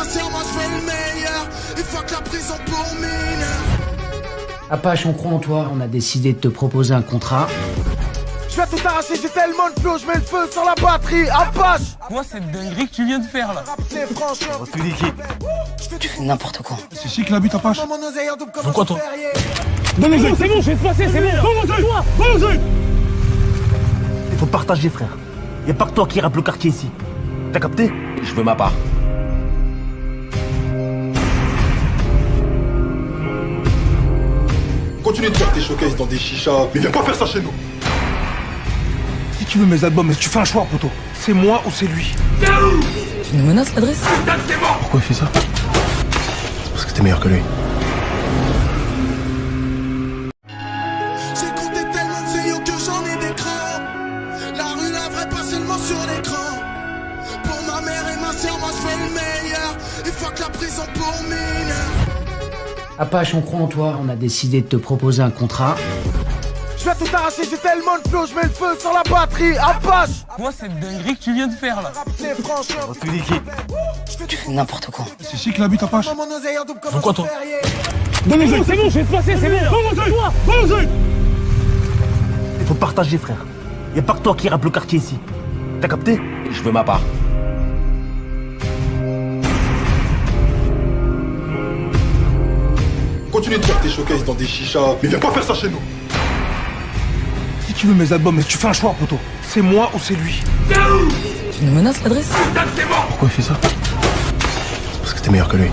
ma sœur, moi je veux le meilleur. Une fois que la prison pour mineur. Apache, on croit en toi, on a décidé de te proposer un contrat. Je vais tout arracher, j'ai tellement de flow, je mets le feu sur la batterie. Apache. Quoi cette dinguerie que tu viens de faire là? C'est franchement. Tout l'équipe. Tu fais n'importe quoi. C'est chic la bite Apache. Pourquoi toi? Donne-le, c'est bon, je vais te passer, c'est bon. Il faut partager, frère. Y a pas que toi qui rappe le quartier ici. T'as capté? Je veux ma part. Continue de faire tes showcases dans des chichas, mais viens pas faire ça chez nous. Si tu veux mes albums, tu fais un choix, poto. C'est moi ou c'est lui. Tu nous menaces l'adresse? Pourquoi il fait ça? Parce que t'es meilleur que lui. J'ai compté tellement de CEO que j'en ai des crans. La rue, la vraie, pas seulement sur l'écran. Pour ma mère et ma sœur, moi je veux le meilleur. Une fois que la prison pour mineur. Apache, on croit en toi, on a décidé de te proposer un contrat. Je vais tout arracher, j'ai tellement de flow, je mets le feu sur la batterie. Apache. Quoi cette dinguerie que tu viens de faire là? C'est franchement. Tout l'équipe. Tu fais n'importe quoi. C'est chic la bite Apache. Pourquoi toi? Donne-le, c'est bon, je vais te passer, c'est bon. Il faut partager, frère. Y a pas que toi qui rappe le quartier ici. T'as capté? Je veux ma part. Continue de faire tes showcases dans des chichas, mais viens pas faire ça chez nous. Si tu veux mes albums, tu fais un choix, poto. C'est moi ou c'est lui. Tu nous menaces l'adresse? Pourquoi il fait ça? Parce que t'es meilleur que lui.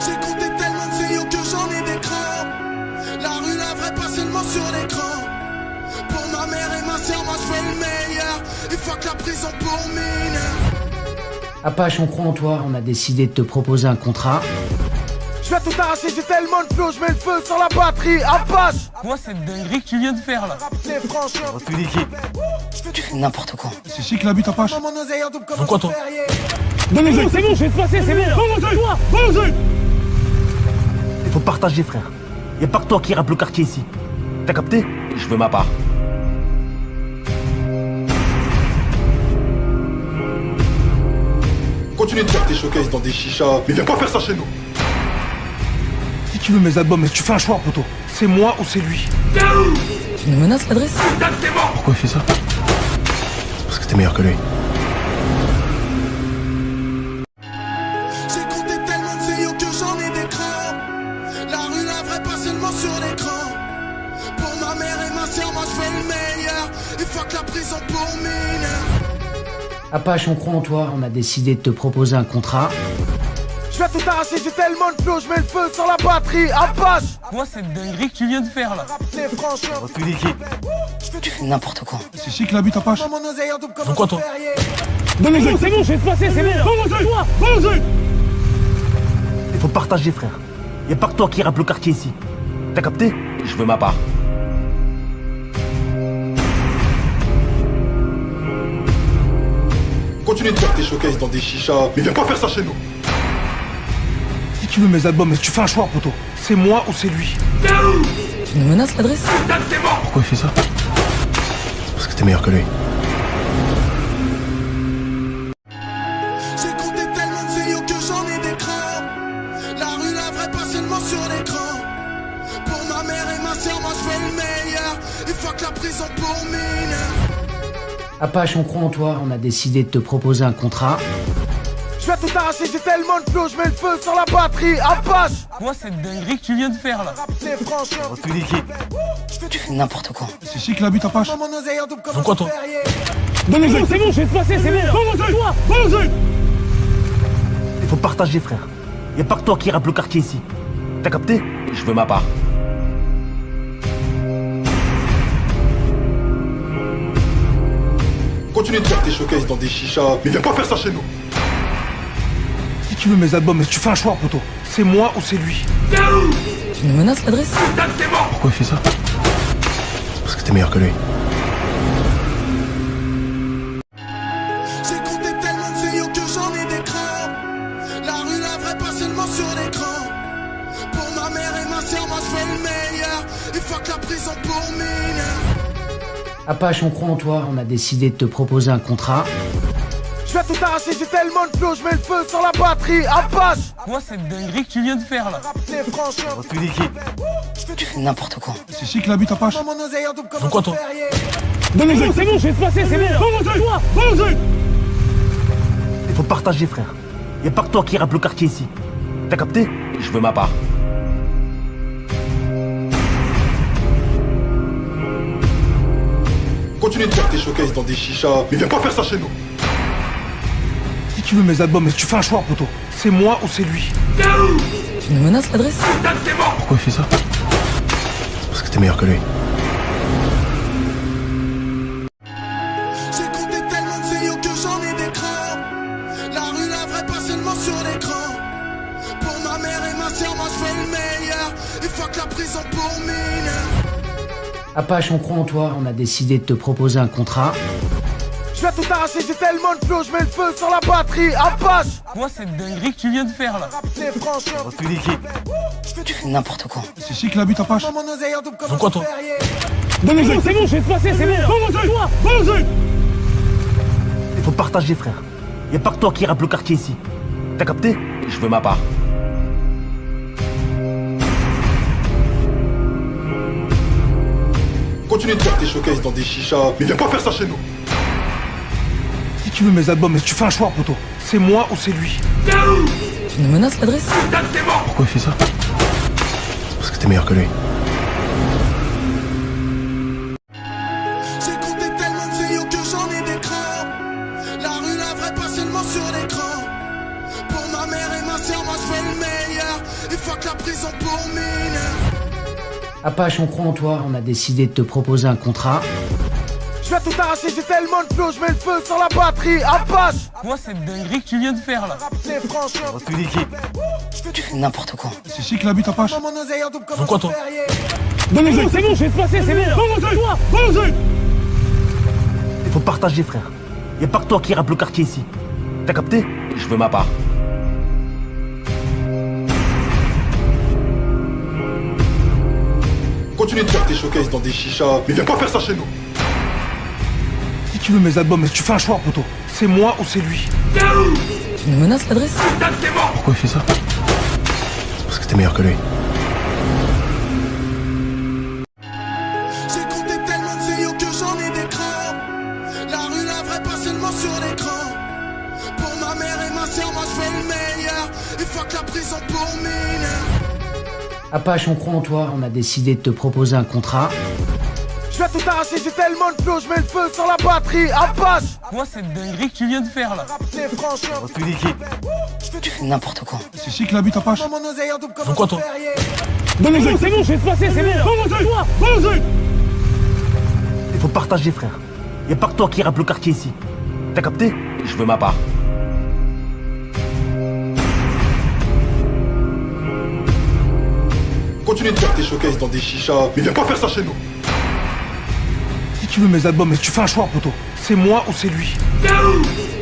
J'ai compté tellement de CEO que j'en ai des crans. La rue, la vraie, pas seulement sur l'écran. Pour ma mère et ma sœur, moi je veux le meilleur. Une fois que la prison pour mineur. Apache, on croit en toi, on a décidé de te proposer un contrat. Je vais tout arracher, j'ai tellement de flow, je mets le feu sur la batterie. Apache. Quoi cette dinguerie que tu viens de faire là? C'est franchement. Tout l'équipe. Tu fais n'importe quoi. C'est chic la bite Apache. Pourquoi toi? Donne-le, c'est bon, je vais te passer, c'est bon. Il faut partager, frère. Y a pas que toi qui rappe le quartier ici. T'as capté? Je veux ma part. Continue de faire tes showcases dans des chichas, mais viens pas faire ça chez nous. Si tu veux mes albums, tu fais un choix, poto. C'est moi ou c'est lui. Tu nous menaces l'adresse? Pourquoi il fait ça? Parce que t'es meilleur que lui. J'ai compté tellement de CEO que j'en ai des crans. La rue, la vraie, pas seulement sur l'écran. Pour ma mère et ma sœur, moi je veux le meilleur. Une fois que la prison pour mineur. Apache, on croit en toi, on a décidé de te proposer un contrat. Je vais tout arracher, j'ai tellement de flow, je mets le feu sur la batterie. Apache. Quoi cette dinguerie que tu viens de faire là? C'est franchement. Tout l'équipe. Tu fais n'importe quoi. C'est chic la bite Apache. Pourquoi toi? Donne-le, c'est bon, je vais te passer, c'est bon. Il faut partager, frère. Y a pas que toi qui rappe le quartier ici. T'as capté? Je veux ma part. Continue de faire tes showcases dans des chichas, mais viens pas faire ça chez nous. Si tu veux mes albums, tu fais un choix, poto. C'est moi ou c'est lui. Tu nous menaces l'adresse? Pourquoi il fait ça? Parce que t'es meilleur que lui. J'ai compté tellement de CEO que j'en ai des crans. La rue, la vraie, pas seulement sur l'écran. Pour ma mère et ma sœur, moi je veux le meilleur. Une fois que la prison pour mineur. Apache, on croit en toi, on a décidé de te proposer un contrat. Je vais tout arracher, j'ai tellement de flow, je mets le feu sur la batterie. Apache. Quoi cette dinguerie que tu viens de faire là? C'est franchement. Tout l'équipe. Tu fais n'importe quoi. C'est chic la bite Apache. Pourquoi toi? Donne-le, c'est bon, je vais te passer, c'est bon. Il faut partager, frère. Y a pas que toi qui rappe le quartier ici. T'as capté? Je veux ma part. Continue de faire tes showcases dans des chichas, mais viens pas faire ça chez nous. Si tu veux mes albums, tu fais un choix, poto. C'est moi ou c'est lui. Tu nous menaces l'adresse? Pourquoi il fait ça? Parce que t'es meilleur que lui. J'ai compté tellement de CEO que j'en ai des crans. La rue, la vraie, pas seulement sur l'écran. Pour ma mère et ma sœur, moi je veux le meilleur. Une fois que la prison pour mineur. Apache, on croit en toi, on a décidé de te proposer un contrat. Je Je vais tout arracher, j'ai tellement de flow, je mets le feu sur la batterie. Apache. Moi, cette dinguerie que tu viens de faire là. C'est franchement. On va tout niquer. Tu fais n'importe quoi. C'est ici que la bite Apache. Mon oseille en double comme Pourquoi toi? C'est bon, je vais te passer, c'est bon. Il faut partager, frère. Y a pas que toi qui rappe le quartier ici. T'as capté? Je veux ma part. Continue de faire tes showcases dans des chichas, mais viens pas faire ça chez nous. Si tu veux mes albums, tu fais un choix, poto. C'est moi ou c'est lui. Tu nous menaces l'adresse? Pourquoi il fait ça? Parce que t'es meilleur que lui. J'ai compté tellement de zéyo que j'en ai des crans. La rue, la vraie, pas seulement sur l'écran. Pour ma mère et ma soeur, moi je veux le meilleur. Il faut que la prison pour mineur. Apache, on croit en toi, on a décidé de te proposer un contrat. Je vais tout arracher, j'ai tellement de flow, je mets le feu sur la batterie. Apache. Moi, cette dinguerie que tu viens de faire là. C'est franchement. On va tout niquer. Tu fais n'importe quoi. C'est ici que la bite Apache. Mon oseille en double comme Pourquoi toi? C'est bon, je vais te passer, c'est bon. Il faut partager, frère. Y a pas que toi qui rappe le quartier ici. T'as capté? Je veux ma part. Continue de faire tes showcases dans des chichas, mais viens pas faire ça chez nous. Si tu veux mes albums, tu fais un choix, poto. C'est moi ou c'est lui. Tu nous menaces l'adresse? Pourquoi il fait ça? Parce que t'es meilleur que lui. J'ai compté tellement de zéyo que j'en ai des crans. La rue, la vraie, pas seulement sur l'écran. Pour ma mère et ma soeur, moi je veux le meilleur. Il faut que la prison pour mineur. Apache, on croit en toi, on a décidé de te proposer un contrat. Je vais tout arracher, j'ai tellement de flow, je mets le feu sur la batterie. Apache. Moi, cette dinguerie que tu viens de faire là. C'est franchement. On va tout niquer. Tu fais n'importe quoi. C'est ici que la bite Apache. Mon oseille en double comme Pourquoi toi? C'est bon, je vais te passer, c'est bon. Il faut partager, frère. Y a pas que toi qui rappe le quartier ici. T'as capté? Je veux ma part. Continue de faire tes showcases dans des chichas, mais viens pas faire ça chez nous. Si tu veux mes albums, tu fais un choix, poto. C'est moi ou c'est lui. Tu nous menaces l'adresse? Pourquoi il fait ça? Parce que t'es meilleur que lui. J'ai compté tellement de zéyo que j'en ai des crans. La rue, la vraie, pas seulement sur l'écran. Pour ma mère et ma soeur, moi je veux le meilleur. Il faut que la prison pour mineur. Apache, on croit en toi, on a décidé de te proposer un contrat. Je vais tout arracher, j'ai tellement de flow, je mets le feu sur la batterie. Apache. Moi, cette dinguerie que tu viens de faire là. C'est franchement. On va tout niquer. Tu fais n'importe quoi. C'est ici que la bite Apache. Mon oseille en double comme Pourquoi toi? C'est bon, je vais te passer, c'est bon. Il faut partager, frère. Y a pas que toi qui rappe le quartier ici. T'as capté? Je veux ma part. Continue de faire tes showcases dans des chichas, mais viens pas faire ça chez nous. Si tu veux mes albums, tu fais un choix, poto. C'est moi ou c'est lui.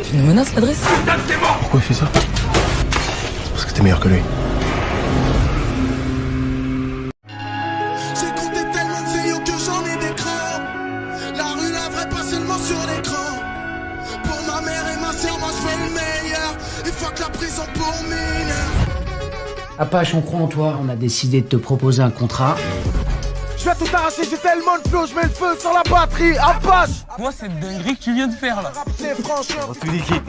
Tu nous menaces l'adresse? Pourquoi il fait ça? Parce que t'es meilleur que lui. J'ai compté tellement de zéyo que j'en ai des crans. La rue, la vraie, pas seulement sur l'écran. Pour ma mère et ma soeur, moi je veux le meilleur. Il faut que la prison pour mineur. Apache, on croit en toi, on a décidé de te proposer un contrat. Je vais tout arracher, j'ai tellement de flow, je mets le feu sur la batterie. Apache. Moi, cette dinguerie que tu viens de faire là. C'est franchement. On va tout niquer.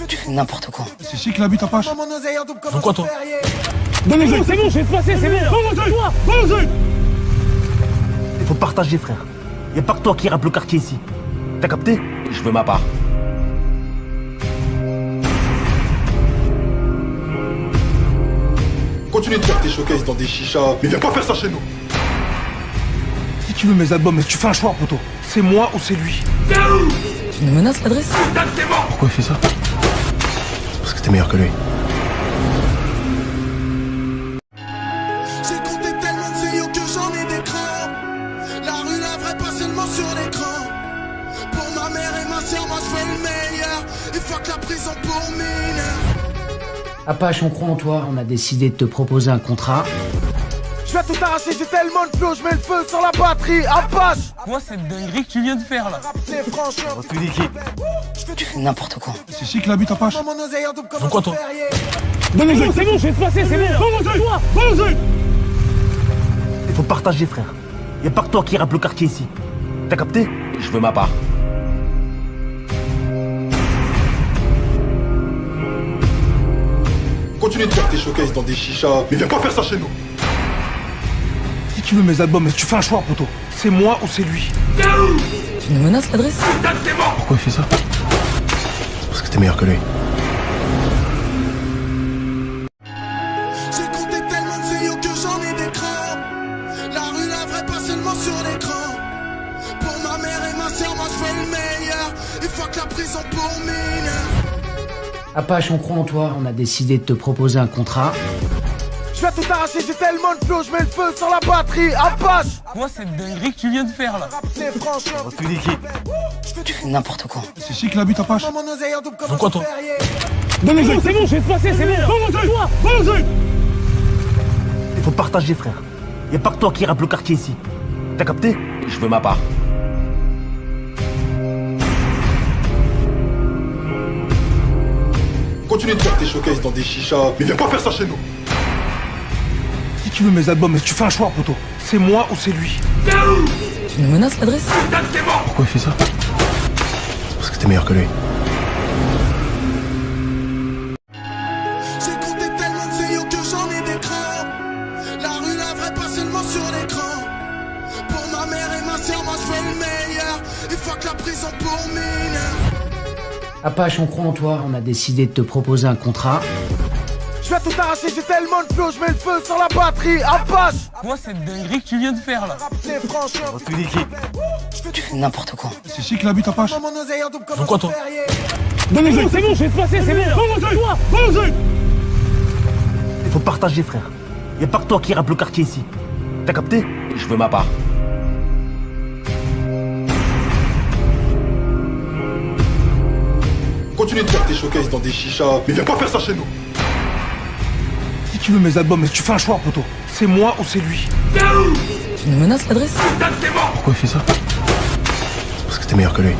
Tu fais n'importe quoi. C'est ici que la bite Apache. Mon oseille en double comme Pourquoi toi? C'est bon, je vais te passer, c'est bon. Il faut partager, frère. Y a pas que toi qui rappe le quartier ici. T'as capté? Je veux ma part. Continue de faire tes showcases dans des chichas, mais viens pas faire ça chez nous. Si tu veux mes albums, tu fais un choix, poto. C'est moi ou c'est lui. Tu nous menaces l'adresse? Pourquoi il fait ça? Parce que t'es meilleur que lui. J'ai compté tellement de zéyo que j'en ai des crans. La rue, la vraie, pas seulement sur l'écran. Pour ma mère et ma soeur, moi je veux le meilleur. Il faut que la prison pour mineur. Apache, on croit en toi, on a décidé de te proposer un contrat. Je vais tout arracher, j'ai tellement de flow, je mets le feu sur la batterie, Apache. Quoi cette dinguerie que tu viens de faire là? C'est franchement. Toute l'équipe. Tu fais n'importe quoi. C'est ici que l'habite Apache. Mon oseille en double comme Pourquoi un toi? ferrier. C'est bon, je vais te passer, c'est bon. Il faut partager, frère. Y a pas que toi qui rappe le quartier ici. T'as capté? Je veux ma part. Continue de faire tes showcases dans des chichas, mais viens pas faire ça chez nous. Si tu veux mes albums, mais tu fais un choix, poto. C'est moi ou c'est lui. Tu nous menaces l'adresse? Pourquoi il fait ça? Parce que t'es meilleur que lui. J'ai compté tellement de CEO que j'en ai des crans. La rue, la vraie, pas seulement sur l'écran. Pour ma mère et ma soeur, moi je veux le meilleur. Il faut que la prison pour mineur. Apache, on croit en toi. On a décidé de te proposer un contrat. Je vais tout arracher, j'ai tellement de flow, je mets le feu sur la batterie, Apache. Quoi cette dinguerie que tu viens de faire là? C'est franchement. Toute l'équipe. Tu fais n'importe quoi. C'est ici que l'habite Apache. Mon oseille en double comme Pourquoi un toi? ferrier. C'est bon, je vais te passer, c'est bon. Il faut partager, frère. Y a pas que toi qui rappe le quartier ici. T'as capté? Je veux ma part. Continue de faire tes showcases dans des chichas, mais viens pas faire ça chez nous. Si tu veux mes albums, mais tu fais un choix, poto. C'est moi ou c'est lui. Tu nous menaces l'adresse? Pourquoi il fait ça? Parce que t'es meilleur que lui. J'ai compté tellement de CEO que j'en ai des crans. La rue, la vraie, pas seulement sur l'écran. Pour ma mère et ma soeur, moi je veux le meilleur. Il faut que la prison pour mineur. Apache, on croit en toi. On a décidé de te proposer un contrat. Je vais tout arracher, j'ai tellement de flow, je mets le feu sur la batterie, Apache. Quoi cette dinguerie que tu viens de faire là? C'est franchement. Toute l'équipe. Tu fais n'importe quoi. C'est ici que l'habite Apache. Mon oseille en double comme Pourquoi un toi? ferrier. C'est bon, je vais te passer, c'est bon. Il faut partager, frère. Y a pas que toi qui rappe le quartier ici. T'as capté? Je veux ma part. Continue de faire tes showcases dans des chichas, mais viens pas faire ça chez nous. Si tu veux mes albums, mais tu fais un choix, poto. C'est moi ou c'est lui. Tu nous menaces l'adresse? Pourquoi il fait ça? Parce que t'es meilleur que lui.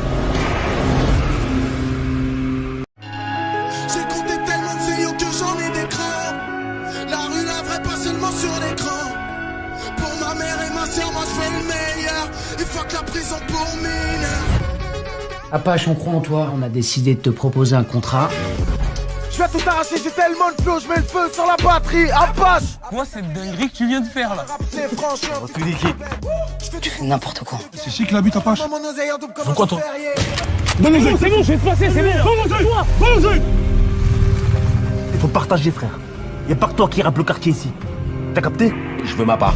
J'ai compté tellement de CEO que j'en ai des crans. La rue, la vraie, pas seulement sur l'écran. Pour ma mère et ma soeur, moi je veux le meilleur. Il faut que la prison pour mineur. Apache, on croit en toi. On a décidé de te proposer un contrat. Je vais tout arracher, j'ai tellement de flow, je mets le feu sur la batterie, Apache. Quoi cette dinguerie que tu viens de faire là? C'est franchement. Toute l'équipe. Tu fais n'importe quoi. C'est ici que l'habite Apache. Mon oseille en double comme Pourquoi un toi? ferrier. C'est bon, je vais te passer, c'est bon. Il faut partager, frère. Y a pas que toi qui rappe le quartier ici. T'as capté? Je veux ma part.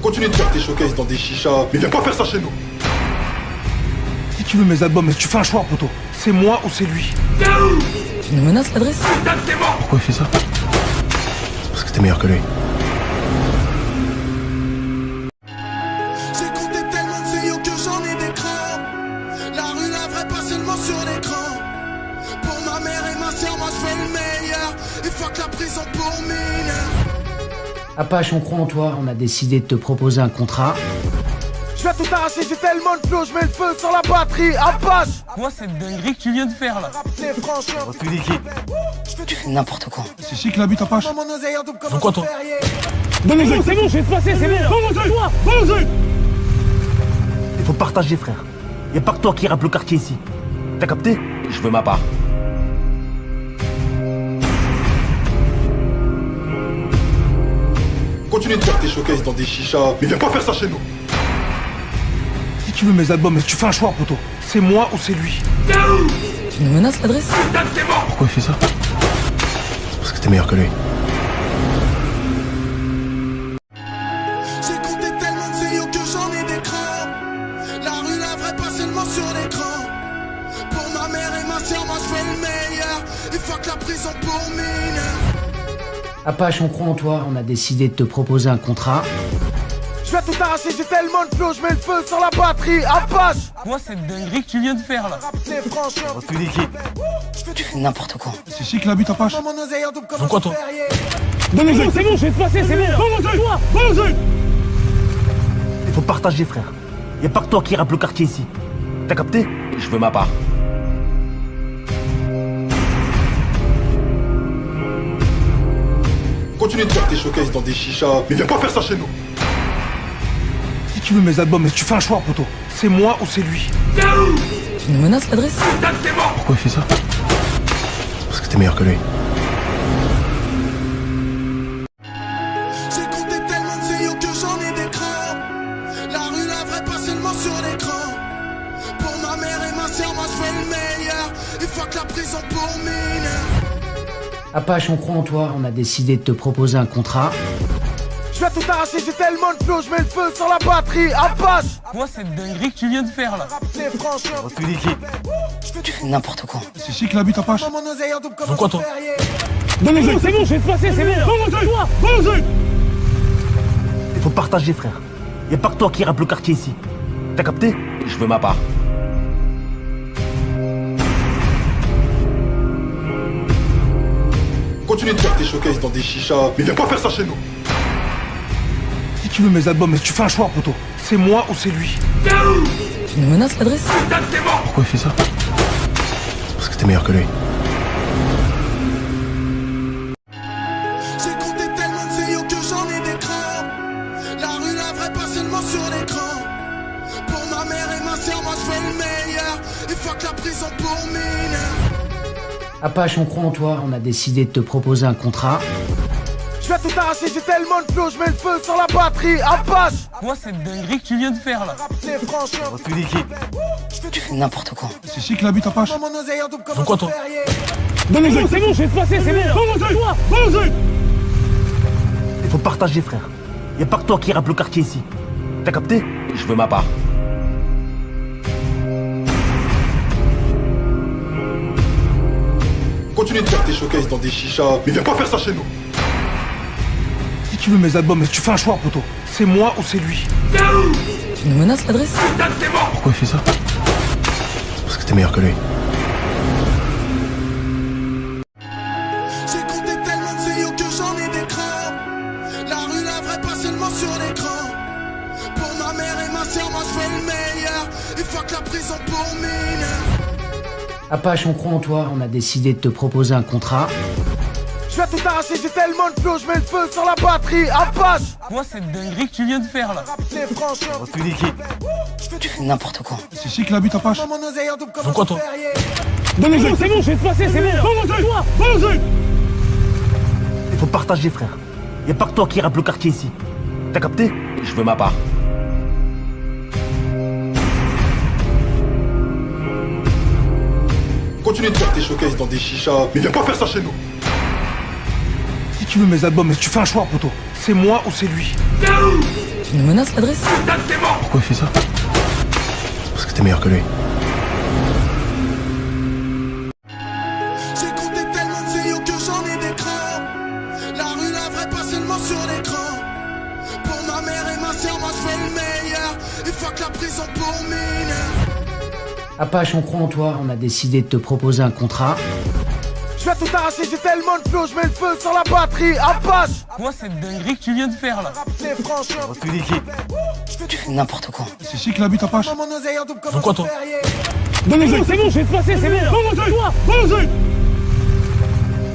Continue de faire tes showcases dans des chichas, mais viens pas faire ça chez nous. Si tu veux mes albums, mais tu fais un choix, poto. C'est moi ou c'est lui. Tu nous menaces l'adresse? Pourquoi il fait ça? Parce que t'es meilleur que lui. J'ai compté tellement de CEO que j'en ai des crans. La rue, la vraie, pas seulement sur l'écran. Pour ma mère et ma soeur, moi je veux le meilleur. Il faut que la prison pour mineur. Apache, on croit en toi. On a décidé de te proposer un contrat. Je vais tout arracher, j'ai tellement de flow, je mets le feu sur la batterie, Apache. Quoi cette dinguerie que tu viens de faire là? C'est franchement. Toute l'équipe. Tu fais n'importe quoi. C'est ici que l'habite Apache. Mon oseille en double comme Pourquoi un toi? ferrier. C'est bon, je vais te passer, c'est bon. Il faut partager, frère. Y a pas que toi qui rappe le quartier ici. T'as capté? Je veux ma part. Continue de faire tes showcases dans des chichas, mais viens pas faire ça chez nous. Si tu veux mes albums, mais tu fais un choix, poto. C'est moi ou c'est lui. Tu nous menaces l'adresse? Pourquoi il fait ça? Parce que t'es meilleur que lui. J'ai compté tellement de CEO que j'en ai des crans. La rue, la vraie, pas seulement sur l'écran. Pour ma mère et ma soeur, moi je veux le meilleur. Il faut que la prison pour mineur. Apache, on croit en toi. On a décidé de te proposer un contrat. Je vais tout arracher, j'ai tellement de flow, je mets le feu sur la batterie, Apache. Moi, cette dinguerie que tu viens de faire là. C'est franchement. On suit l'équipe. Tu fais n'importe quoi. C'est chic la bute, Apache. Mon oseille en double comme Donc quoi, toi? Donne les c'est bon, je vais te passer, c'est bon. Il faut partager, frère. Y'a pas que toi qui rappe le quartier ici. T'as capté? Je veux ma part. Continue de faire tes showcases dans des chichas, mais viens pas faire ça chez nous. Si tu veux mes albums, mais tu fais un choix, poto. C'est moi ou c'est lui. Tu nous menaces l'adresse? Pourquoi il fait ça? Parce que t'es meilleur que lui. J'ai compté tellement de CEO que j'en ai des crans. La rue, la vraie, pas seulement sur l'écran. Pour ma mère et ma soeur, moi je veux le meilleur. Il faut que la prison pour mineurs. Apache, on croit en toi, on a décidé de te proposer un contrat. Je vais tout arracher, j'ai tellement de flow, je mets le feu sur la batterie, Apache. Moi, cette dinguerie que tu viens de faire là. C'est franchement. On suit l'équipe. Tu fais n'importe quoi. C'est chic la bute, Apache. Mon oseille en double comme Donc quoi, toi? Donne les c'est bon, je vais te passer, c'est bon. Il faut partager, frère. Y'a pas que toi qui rappe le quartier ici. T'as capté? Je veux ma part. Continue de faire tes showcases dans des chichas, mais viens pas faire ça chez nous. Si tu veux mes albums, mais tu fais un choix, poto. C'est moi ou c'est lui. Tu nous menaces l'adresse? Pourquoi il fait ça? Parce que t'es meilleur que lui. J'ai compté tellement de CEO que j'en ai des crans. La rue, la vraie, pas seulement sur l'écran. Pour ma mère et ma soeur, moi je veux le meilleur. Il faut que la prison pour mineurs. Apache, on croit en toi, on a décidé de te proposer un contrat. Je vais tout arracher, j'ai tellement de flow, je mets le feu sur la batterie, Apache. Moi, cette dinguerie que tu viens de faire là. C'est franchement. On suit l'équipe. Tu fais n'importe quoi. C'est chic la bute, Apache. Mon oseille en double comme Donc quoi, toi? Donne les c'est bon, je vais te passer, c'est bon. Il faut partager, frère. Y'a pas que toi qui rappe le quartier ici. T'as capté? Je veux ma part. Continue de faire tes showcases dans des chichas, mais viens pas faire ça chez nous. Si tu veux mes albums, mais tu fais un choix, poto. C'est moi ou c'est lui. Tu nous menaces l'adresse? Pourquoi il fait ça? Parce que t'es meilleur que lui. J'ai compté tellement de CEO que j'en ai des crans. La rue, la vraie, pas seulement sur l'écran. Pour ma mère et ma soeur, moi je veux le meilleur. Il faut que la prison pour mineurs. Apache, on croit en toi, on a décidé de te proposer un contrat. Je vais tout arracher, j'ai tellement de flow, je mets le feu sur la batterie, Apache. Moi, cette dinguerie que tu viens de faire là. C'est franchement. On suit l'équipe. Tu fais n'importe quoi. C'est chic la bute, Apache. Mon oseille en double comme Donc quoi, toi? Donne les c'est bon, je vais te passer, c'est bon. Il faut partager, frère. Y'a pas que toi qui rappe le quartier ici. T'as capté? Je veux ma part. Continue de faire tes showcases dans des chichas, mais viens pas faire ça chez nous. Si tu veux mes albums, mais tu fais un choix, poto. C'est moi ou c'est lui. Tu nous menaces l'adresse? Pourquoi il fait ça? Parce que t'es meilleur que lui. J'ai compté tellement de CEO que j'en ai des crans. La rue, la vraie, pas seulement sur l'écran. Pour ma mère et ma soeur, moi je veux le meilleur. Il faut que la prison pour mineurs. Apache, on croit en toi, on a décidé de te proposer un contrat. Je vais tout arracher, j'ai tellement de flow, je mets le feu sur la batterie, Apache. Moi, cette dinguerie que tu viens de faire là. C'est franchement. On suit l'équipe. Tu fais n'importe quoi. C'est chic la bute, Apache. Mon oseille en double comme Donc quoi, toi? Donne les c'est bon, je vais te passer, c'est bon.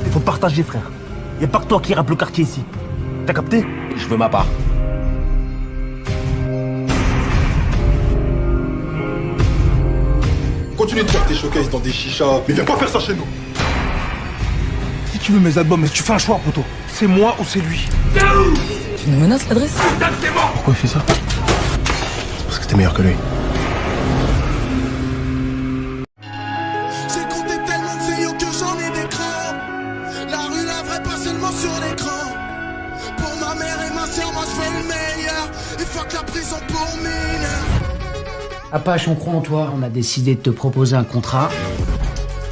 Il faut partager, frère. Y'a pas que toi qui rappe le quartier ici. T'as capté? Je veux ma part. Continue de faire tes showcases dans des chichas, mais viens pas faire ça chez nous. Si tu veux mes albums, mais tu fais un choix, poto. C'est moi ou c'est lui. Tu nous menaces l'adresse? Pourquoi il fait ça? Parce que t'es meilleur que lui. J'ai compté tellement de CEO que j'en ai des crans. La rue, la vraie, pas seulement sur l'écran. Pour ma mère et ma soeur, moi je veux le meilleur. Il faut que la prison pour mineurs. Apache, on croit en toi, on a décidé de te proposer un contrat.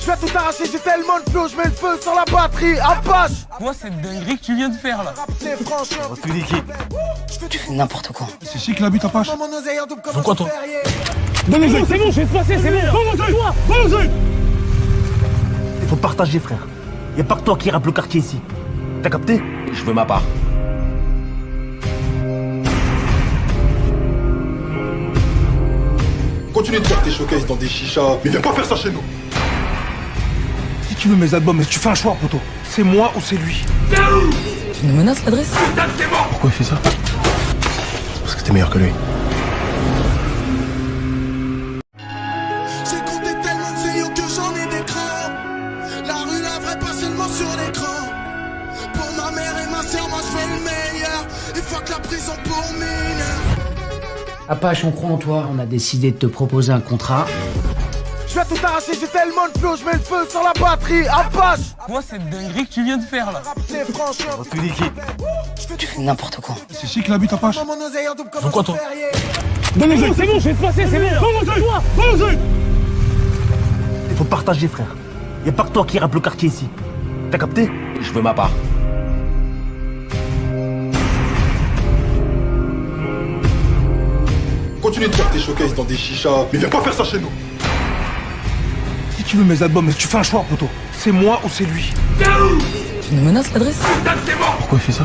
Je vais tout arracher, j'ai tellement de flow, je mets le feu sur la batterie. Apache. Quoi cette dinguerie que tu viens de faire là? C'est franchement. On va tout niquer. Tu fais n'importe quoi. C'est ici que l'habite Apache. Mon oseille en double comme Pourquoi toi? Donne les C'est bon, je vais te passer, c'est bon. Il faut partager, frère. Y a pas que toi qui rappe le quartier ici. T'as capté? Je veux ma part. Continue de faire tes showcases dans des chichas, mais viens pas faire ça chez nous. Si tu veux mes albums, mais tu fais un choix, poto. C'est moi ou c'est lui. Tu nous menaces l'adresse? Pourquoi il fait ça? Parce que t'es meilleur que lui. J'ai compté tellement de vidéos que j'en ai des crans. La rue, la vraie, pas seulement sur l'écran. Pour ma mère et ma soeur, moi je fais le meilleur. Il faut que la prison pour mineurs. Apache, on croit en toi, on a décidé de te proposer un contrat. Je vais tout arracher, j'ai tellement de flow, je mets le feu sur la batterie. Apache. Quoi cette dinguerie que tu viens de faire là? C'est franchement. On va tout niquer. Tu fais n'importe quoi. C'est ici que l'habite Apache. Mon oseille en double comme Pourquoi un toi? ferrier. C'est bon, je vais te passer, c'est bon. Il faut partager, frère. Y a pas que toi qui rappe le quartier ici. T'as capté? Je veux ma part. Continue de faire tes showcases dans des chichas, mais viens pas faire ça chez nous. Si tu veux mes albums, mais tu fais un choix, poto. C'est moi ou c'est lui. Tu nous menaces l'adresse? Pourquoi il fait ça?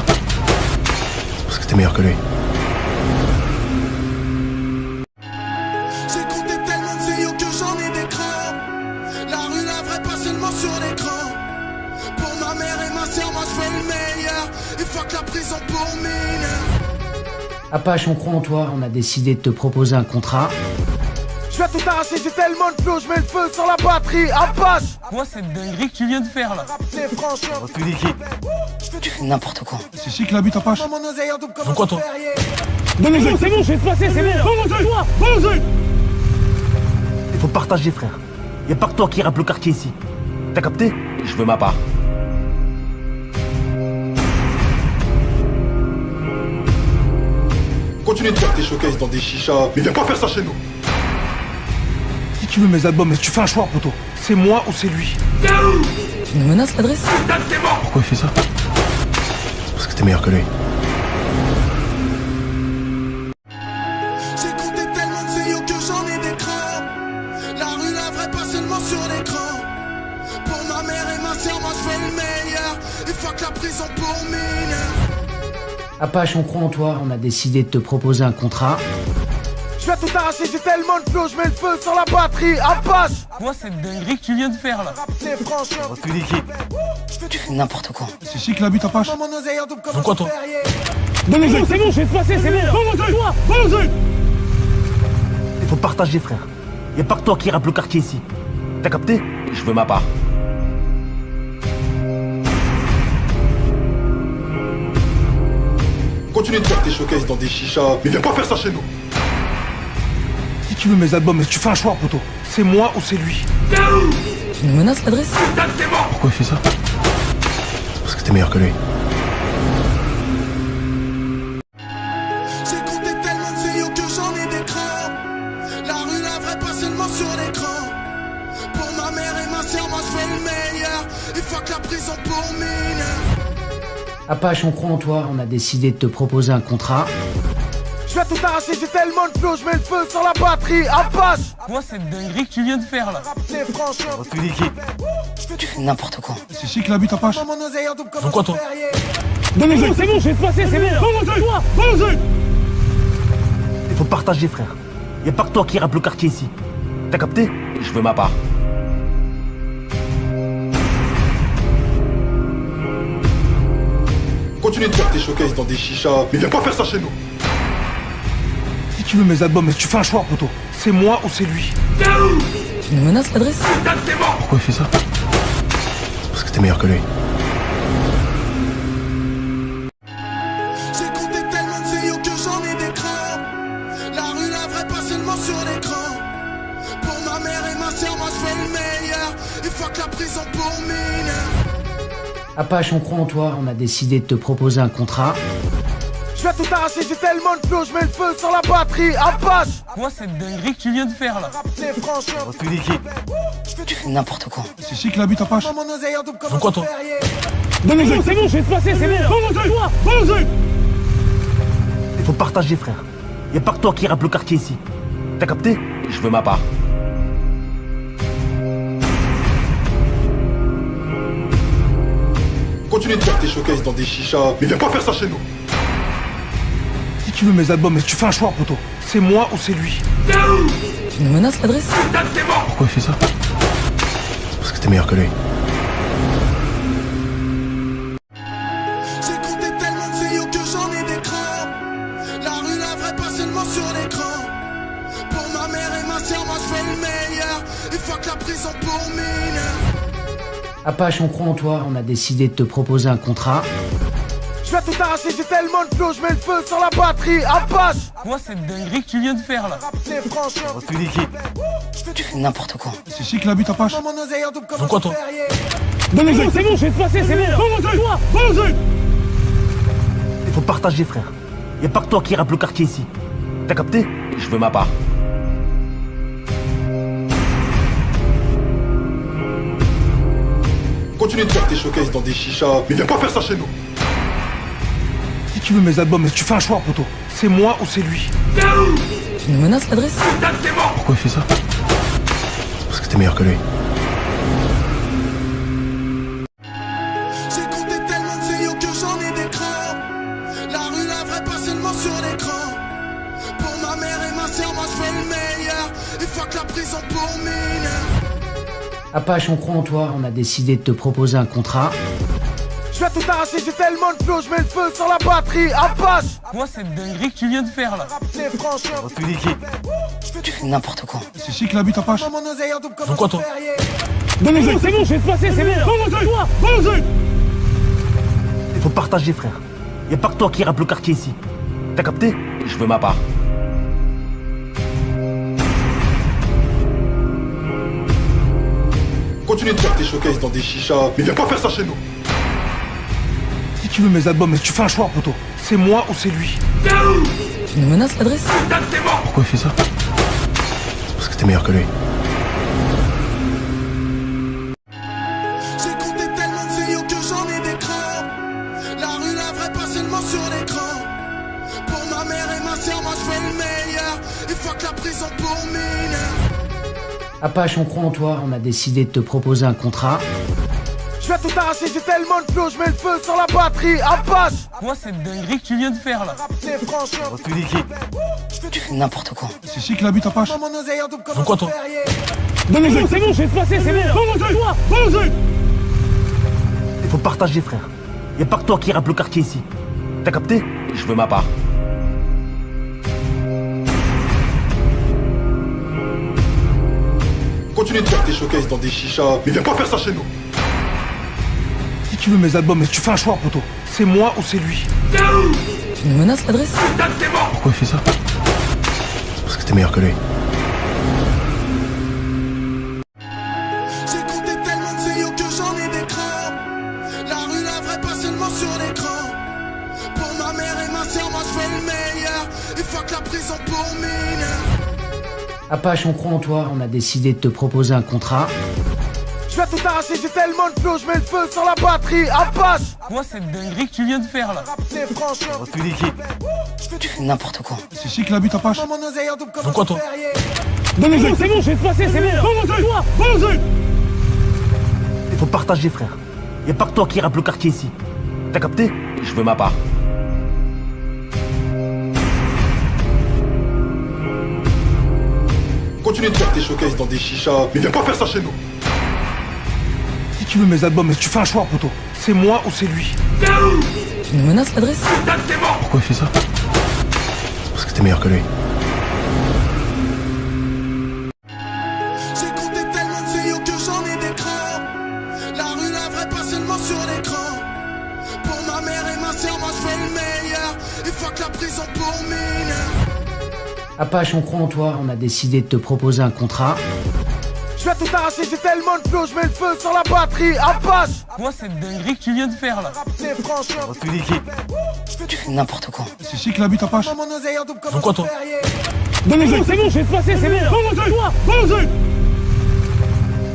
Parce que t'es meilleur que lui. J'ai compté tellement de vidéos que j'en ai des crans. La rue, la vraie, pas seulement sur l'écran. Pour ma mère et ma soeur, moi je fais le meilleur. Il faut que la prison pour mineurs. Apache, on croit en toi, on a décidé de te proposer un contrat. Je vais tout arracher, j'ai tellement de flow, je mets le feu sur la batterie. Apache. Quoi cette dinguerie que tu viens de faire là? C'est franchement. On va tout niquer. Tu fais n'importe quoi. C'est ici que l'habite Apache. Mon oseille en double comme Pourquoi un toi? ferrier. C'est bon, je vais te passer, c'est bon. Il faut partager, frère. Y a pas que toi qui rappe le quartier ici. T'as capté? Je veux ma part. Continue de faire tes showcases dans des chichas, mais viens pas faire ça chez nous. Si tu veux mes albums, mais tu fais un choix, poto. C'est moi ou c'est lui. Tu nous menaces l'adresse? Pourquoi il fait ça? Parce que t'es meilleur que lui. J'ai compté tellement de vidéos que j'en ai des crans. La rue, la vraie, pas seulement sur l'écran. Pour ma mère et ma soeur, moi je fais le meilleur. Il faut que la prison pour mineurs. Apache, on croit en toi, on a décidé de te proposer un contrat. Je vais tout arracher, j'ai tellement de flow, je mets le feu sur la batterie. Apache. Quoi cette dinguerie que tu viens de faire là? C'est franchement. On va tout niquer. Tu fais n'importe quoi. C'est ici que l'habite Apache. Mon oseille en double comme Pourquoi un toi? ferrier. C'est bon, je vais te passer, c'est bon. Il faut partager, frère. Y a pas que toi qui rappe le quartier ici. T'as capté? Je veux ma part. Continue de faire tes showcases dans des chichas, mais viens pas faire ça chez nous. Si tu veux mes albums, mais tu fais un choix, poto. C'est moi ou c'est lui. Tu nous menaces l'adresse? Pourquoi il fait ça? Parce que t'es meilleur que lui. J'ai compté tellement de vidéos que j'en ai des crans. La rue, la vraie, pas seulement sur l'écran. Pour ma mère et ma soeur, moi je fais le meilleur. Il faut que la prison pour mineurs. Apache, on croit en toi, on a décidé de te proposer un contrat. Je vais tout arracher, j'ai tellement de flow, je mets le feu sur la batterie. Apache. Quoi cette dinguerie que tu viens de faire là? C'est franchement. On va tout niquer. Tu fais n'importe quoi. C'est ici que l'habite Apache. Mon oseille en double comme Pourquoi un toi? ferrier. C'est bon, je vais te passer, c'est bon. Il faut partager, frère. Y a pas que toi qui rappe le quartier ici. T'as capté? Je veux ma part. Continue de faire tes showcases dans des chichas, mais viens pas faire ça chez nous. Si tu veux mes albums, mais tu fais un choix, poto. C'est moi ou c'est lui. Tu nous menaces l'adresse? Pourquoi il fait ça? Parce que t'es meilleur que lui. J'ai compté tellement de vidéos que j'en ai des crans. La rue, la vraie, pas seulement sur l'écran. Pour ma mère et ma soeur, moi je fais le meilleur. Il faut que la prison pour mineurs. Apache, on croit en toi, on a décidé de te proposer un contrat. Je Je vais tout arracher, j'ai tellement de flow, je mets le feu sur la batterie. Apache. Quoi cette dinguerie que tu viens de faire là? C'est franchement. Tu fais n'importe quoi. C'est ici qu'il habite, Apache. Mon oseille en double comme Pourquoi toi? Non mais c'est bon, je vais te passer, c'est bon. Vends-moi. Il faut partager, frère. Y a pas que toi qui rappe le quartier ici. T'as capté? Je veux ma part. Continue de faire tes showcases dans des chichas, mais viens pas faire ça chez nous. Si tu veux mes albums, mais tu fais un choix, poto. C'est moi ou c'est lui. Tu nous menaces, l'adresse? Pourquoi il fait ça? Parce que t'es meilleur que lui. J'ai compté tellement de vidéos que j'en ai des crans. La rue, la vraie, pas seulement sur l'écran. Pour ma mère et ma soeur, moi je fais le meilleur. Il faut que la prison pour mineurs. Apache, on croit en toi, on a décidé de te proposer un contrat. Je vais tout arracher, j'ai tellement de flow, je mets le feu sur la batterie. Apache. Quoi cette dinguerie que tu viens de faire là? C'est franchement. Tu fais n'importe quoi. C'est ici qu'il habite, Apache. Mon oseille en double comme Pourquoi toi? Non mais c'est bon, je vais te passer, c'est bon. Vends-moi. Il faut partager, frère. Y a pas que toi qui rappe le quartier ici. T'as capté? Je veux ma part. Continue de faire tes showcases dans des chichas, mais viens pas faire ça chez nous. Si tu veux mes albums, mais tu fais un choix, poto. C'est moi ou c'est lui. Tu nous menaces, l'adresse? Pourquoi il fait ça? Parce que t'es meilleur que lui. J'ai compté tellement de vidéos que j'en ai des crans. La rue, la vraie, pas seulement sur l'écran. Pour ma mère et ma soeur, moi je fais le meilleur. Il faut que la prison pour mineurs. Apache, on croit en toi, on a décidé de te proposer un contrat. Je vais tout arracher, j'ai tellement de flow, je mets le feu sur la batterie. Apache. Quoi cette dinguerie que tu viens de faire là? C'est franchement. Tu fais n'importe quoi. C'est ici qu'il habite, Apache. Mon oseille en double comme Pourquoi toi? Non mais c'est bon, je vais te passer, c'est bon. Vends-moi. Il faut partager, frère. Y a pas que toi qui rappe le quartier ici. T'as capté? Je veux ma part. Continue de faire tes showcases dans des chichas, mais viens pas faire ça chez nous. Si tu veux mes albums, mais tu fais un choix, poto. C'est moi ou c'est lui. Tu nous menaces, l'adresse? Pourquoi il fait ça? Parce que t'es meilleur que lui. J'ai compté tellement de vidéos que j'en ai des crans. La rue, la vraie, pas seulement sur l'écran. Pour ma mère et ma soeur, moi je fais le meilleur. Il faut que la prison pour mineurs. Apache, on croit en toi, on a décidé de te proposer un contrat. Je vais tout arracher, j'ai tellement de flow, je mets le feu sur la batterie. Apache. Quoi cette dinguerie que tu viens de faire là? C'est franchement. Tu fais n'importe quoi. C'est ici qu'il habite, Apache. Mon oseille en double comme Pourquoi toi? Non mais c'est bon, je vais te passer, c'est bon. Il faut partager, frère. Y a pas que toi qui rappe le quartier ici. T'as capté? Je veux ma part. Continue de faire tes showcases dans des chichas, mais viens pas faire ça chez nous. Si tu veux mes albums, mais tu fais un choix, poto. C'est moi ou c'est lui. Tu nous menaces, l'adresse? Pourquoi il fait ça? Parce que t'es meilleur que lui. J'ai compté tellement de vidéos que j'en ai des crans. La rue, la vraie, pas seulement sur l'écran. Pour ma mère et ma soeur, moi je fais le meilleur. Il faut que la prison pour mineurs. Apache, on croit en toi, on a décidé de te proposer un contrat. Je vais tout arracher, j'ai tellement de flow, je mets le feu sur la batterie. Apache. Quoi cette dinguerie que tu viens de faire là? C'est franchement. Tu fais n'importe quoi. C'est ici qu'il habite, Apache. Mon oseille en double comme Pourquoi toi? Non mais c'est bon, je vais te passer, c'est bon. Il faut partager, frère. Y a pas que toi qui rappe le quartier ici. T'as capté? Je veux ma part. Continue de faire tes showcases dans des chichas, mais viens pas faire ça chez nous. Si tu veux mes albums, mais tu fais un choix, poto. C'est moi ou c'est lui. Tu nous menaces, l'adresse? Pourquoi il fait ça? Parce que t'es meilleur que lui. J'ai compté tellement de vidéos que j'en ai des crans. La rue, la vraie, pas seulement sur l'écran. Pour ma mère et ma soeur, moi je fais le meilleur. Il faut que la prison pour mineurs. Apache, on croit en toi, on a décidé de te proposer un contrat. Je Je vais tout arracher, j'ai tellement de flow, je mets le feu sur la batterie, Apache. Moi, cette dinguerie que tu viens de faire là. C'est franchement. Tu dis qui? Tu fais n'importe quoi. C'est ici que la bite Apache. Mon oseille en double comme Pourquoi toi? C'est bon, je vais te passer, c'est bon. Toi, vas-y.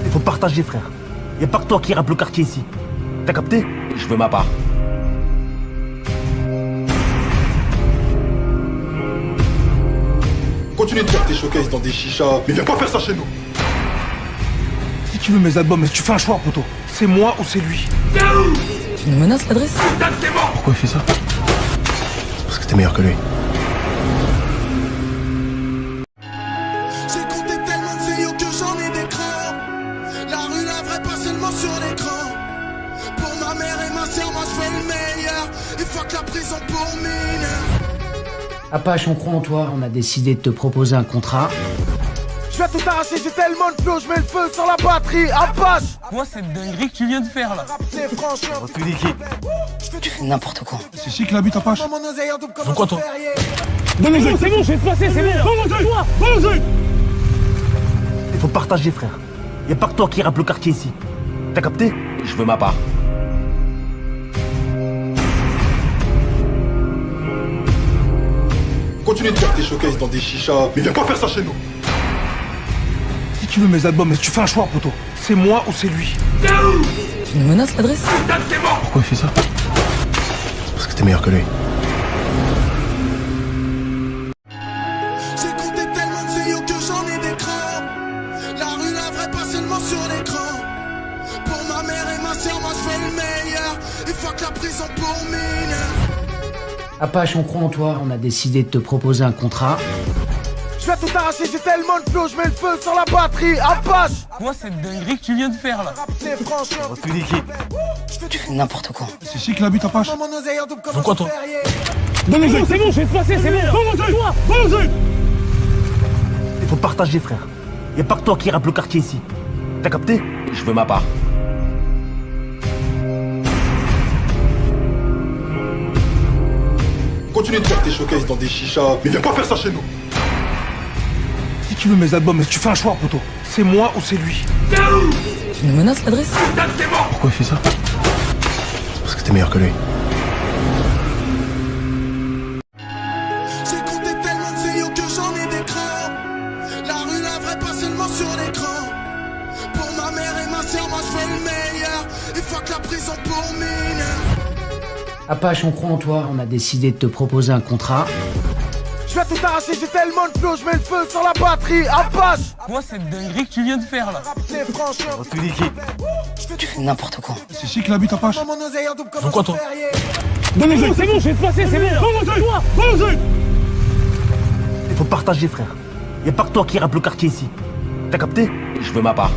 Il faut partager, frère. Y a pas que toi qui rappe le quartier ici. T'as capté? Je veux ma part. Continue de faire tes showcases dans des chichas, mais viens pas faire ça chez nous. Si tu veux mes albums, tu fais un choix, poto. C'est moi ou c'est lui. Tu me menaces l'adresse? Pourquoi il fait ça? Parce que t'es meilleur que lui. J'ai compté tellement de vidéos que j'en ai des crans. La rue, la vraie, pas seulement sur l'écran. Pour ma mère et ma soeur, moi je veux le meilleur. Il faut que la prison pour mineurs. Apache, on croit en toi. On a décidé de te proposer un contrat. Je vais tout arracher, j'ai tellement de flow, je mets le feu sur la batterie, Apache. Moi, cette dinguerie que tu viens de faire là. C'est franchement. Tu dis qui? Tu fais n'importe quoi. C'est ici que la bite Apache. Mon oseille en double comme Pourquoi toi? C'est bon, je vais te passer, c'est bon. Toi, vas-y. Il faut partager, frère. Y a pas que toi qui rappe le quartier ici. T'as capté? Je veux ma part. Continue de faire tes showcases dans des chichas, mais viens pas faire ça chez nous. Si tu veux mes albums, tu fais un choix, poto. C'est moi ou c'est lui. Tu me menaces l'adresse? Pourquoi il fait ça? Parce que t'es meilleur que lui. J'ai compté tellement de vidéos que j'en ai des crans. La rue, la vraie, pas seulement sur l'écran. Pour ma mère et ma soeur, moi je veux le meilleur. Il faut que la prison pour mineurs. Apache, on croit en toi. On a décidé de te proposer un contrat. Je vais tout arracher, j'ai tellement de flow, je mets le feu sur la batterie, Apache. Moi, cette dinguerie que tu viens de faire là. C'est franchement. Tu dis qui? Tu fais n'importe quoi. C'est ici que la bite Apache. Mon oseille en double comme Pourquoi toi? C'est bon, je vais te passer, c'est bon. Toi, vas-y. Il faut partager, frère. Y a pas que toi qui rappe le quartier ici. T'as capté? Je veux ma part. Continue de faire tes showcases dans des chichas, mais viens pas faire ça chez nous. Si tu veux mes albums, tu fais un choix, poto. C'est moi ou c'est lui. Tu me menaces l'adresse? Pourquoi il fait ça? Parce que t'es meilleur que lui. J'ai compté tellement de vidéos que j'en ai des crans. La rue, la vraie, pas seulement sur l'écran. Pour ma mère et ma soeur, moi je veux le meilleur. Il faut que la prison pour mineurs. Apache, on croit en toi. On a décidé de te proposer un contrat. Je vais tout arracher, j'ai tellement de flow, je mets le feu sur la batterie, Apache. Moi, cette dinguerie que tu viens de faire là. C'est franchement. Tu dis qui? Tu fais n'importe quoi. C'est ici que la bite Apache. Mon oseille en double comme Pourquoi toi? C'est bon, je vais te passer, c'est bon. Toi, vas-y. Il faut partager, frère. Y a pas que toi qui rappe le quartier ici. T'as capté? Je veux ma part.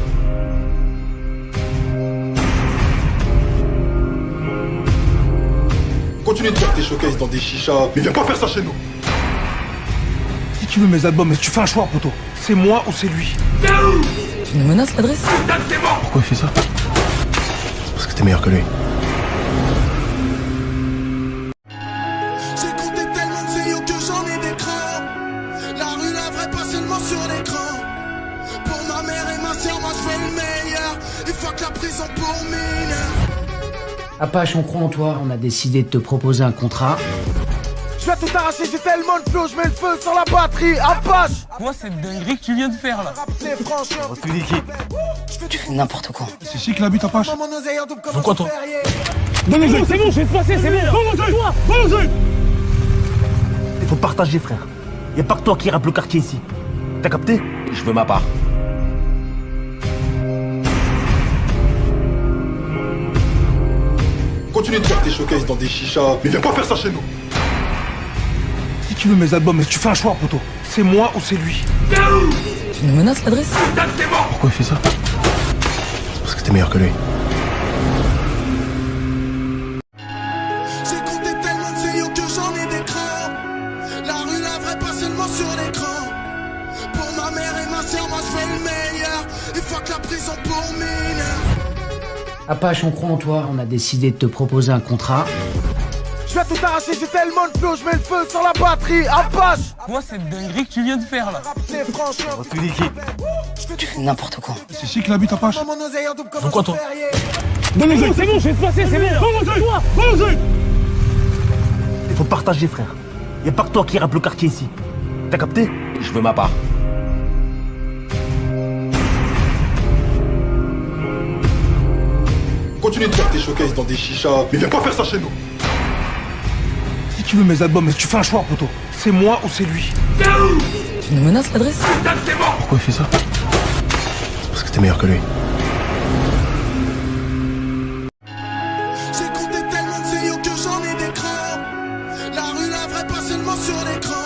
Continue de faire tes showcases dans des chichas, mais viens pas faire ça chez nous. Si tu veux mes albums, tu fais un choix, poto. C'est moi ou c'est lui. Tu me menaces l'adresse? Pourquoi il fait ça? Parce que t'es meilleur que lui. J'ai compté tellement de vidéos que j'en ai des crans. La rue, la vraie, pas seulement sur l'écran. Pour ma mère et ma soeur, moi je veux le meilleur. Il faut que la prison pour mineurs. Apache, on croit en toi. On a décidé de te proposer un contrat. Je vais tout arracher, j'ai tellement de flow, je mets le feu sur la batterie, Apache. Moi, cette dinguerie que tu viens de faire là. C'est franchement. Tu dis qui? Tu fais n'importe quoi. C'est ici que la bite Apache. Mon oseille en double comme Pourquoi toi? C'est bon, je vais te passer, c'est bon. Toi, vas-y. Il faut partager, frère. Y a pas que toi qui rappe le quartier ici. T'as capté? Je veux ma part. Continue de faire tes showcases dans des chichas, mais viens pas faire ça chez nous. Si tu veux mes albums, tu fais un choix, poto. C'est moi ou c'est lui. Tu me menaces l'adresse? Pourquoi il fait ça? Parce que t'es meilleur que lui. J'ai compté tellement de vidéos que j'en ai des crans. La rue, la vraie, pas seulement sur l'écran. Pour ma mère et ma soeur, moi je veux le meilleur. Il faut que la prison pour mineurs. Apache, on croit en toi. On a décidé de te proposer un contrat. Je Je vais tout arracher, j'ai tellement de flow, je mets le feu sur la batterie. Apache. Moi, c'est une dinguerie que tu viens de faire là. C'est franchement. On va tout niquer. Tu fais n'importe quoi. C'est ici que la bite Apache. Mon oseille en double comme Pourquoi un toi ferrier. Donne-nous, c'est bon, je vais te passer, c'est bon. Donne-nous, toi. Il faut partager, frère. Y a pas que toi qui rappe le quartier ici. T'as capté? Je veux ma part. Continue de faire tes showcases dans des chichas, mais viens pas faire ça chez nous. Si tu veux mes albums, tu fais un choix, poto. C'est moi ou c'est lui. Tu nous menaces l'adresse? Pourquoi il fait ça? Parce que t'es meilleur que lui. J'ai compté tellement de CEO que j'en ai des crans. La rue, la vraie, pas seulement sur l'écran.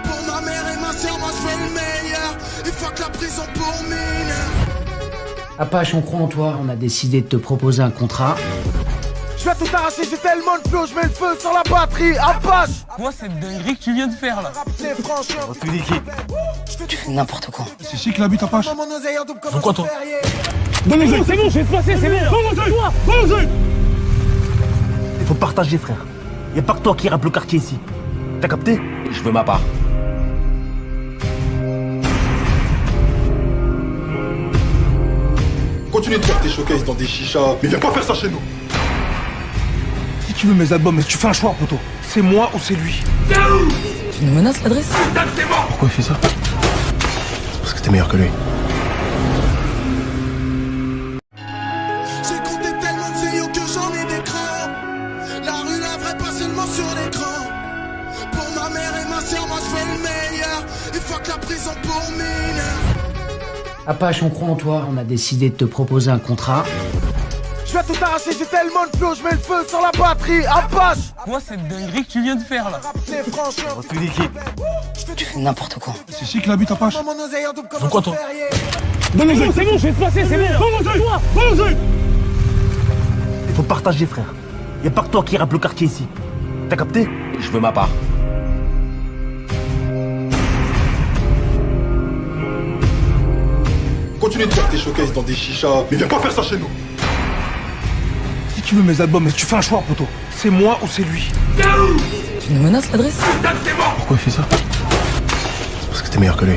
Pour ma mère et ma soeur, moi je veux le meilleur. Il faut que la prison pour mineurs. Apache, on croit en toi. On a décidé de te proposer un contrat. Je vais tout arracher, j'ai tellement de flow, je mets le feu sur la batterie. Apache. Moi, c'est une dinguerie que tu viens de faire là. C'est franchement. On va tout niquer. Tu fais n'importe quoi. C'est ici que la bite Apache. Mon oseille en double comme Pourquoi un toi ferrier. Donne-nous, c'est bon, je vais te passer, c'est bon. Donne-nous, toi. Il faut partager, frère. Y a pas que toi qui rappe le quartier ici. T'as capté? Je veux ma part. Continue de faire tes showcases dans des chichas, mais viens pas faire ça chez nous. Si tu veux mes albums, tu fais un choix, poto. C'est moi ou c'est lui. Tu nous menaces l'adresse? Pourquoi il fait ça? Parce que t'es meilleur que lui. J'ai compté tellement de CEO que j'en ai des crans. La rue, la vraie, pas seulement sur l'écran. Pour ma mère et ma soeur, moi je veux le meilleur. Il faut que la prison pour mineurs. Apache, on croit en toi. On a décidé de te proposer un contrat. Je vais tout arracher, j'ai tellement de flow, je mets le feu sur la batterie. Apache. Moi, c'est une dinguerie que tu viens de faire là. C'est franchement. On va tout niquer. Tu fais n'importe quoi. C'est ici que la bite Apache. Mon oseille en double comme Pourquoi un toi ferrier. Donne-nous, c'est bon, je vais te passer, c'est bon. Donne-nous, toi. Il faut partager, frère. Y a pas que toi qui rappe le quartier ici. T'as capté? Je veux ma part. Continue de faire tes showcases dans des chichas, mais viens pas faire ça chez nous. Si tu veux mes albums, tu fais un choix, poto. C'est moi ou c'est lui. Tu nous menaces l'adresse? Pourquoi il fait ça? Parce que t'es meilleur que lui.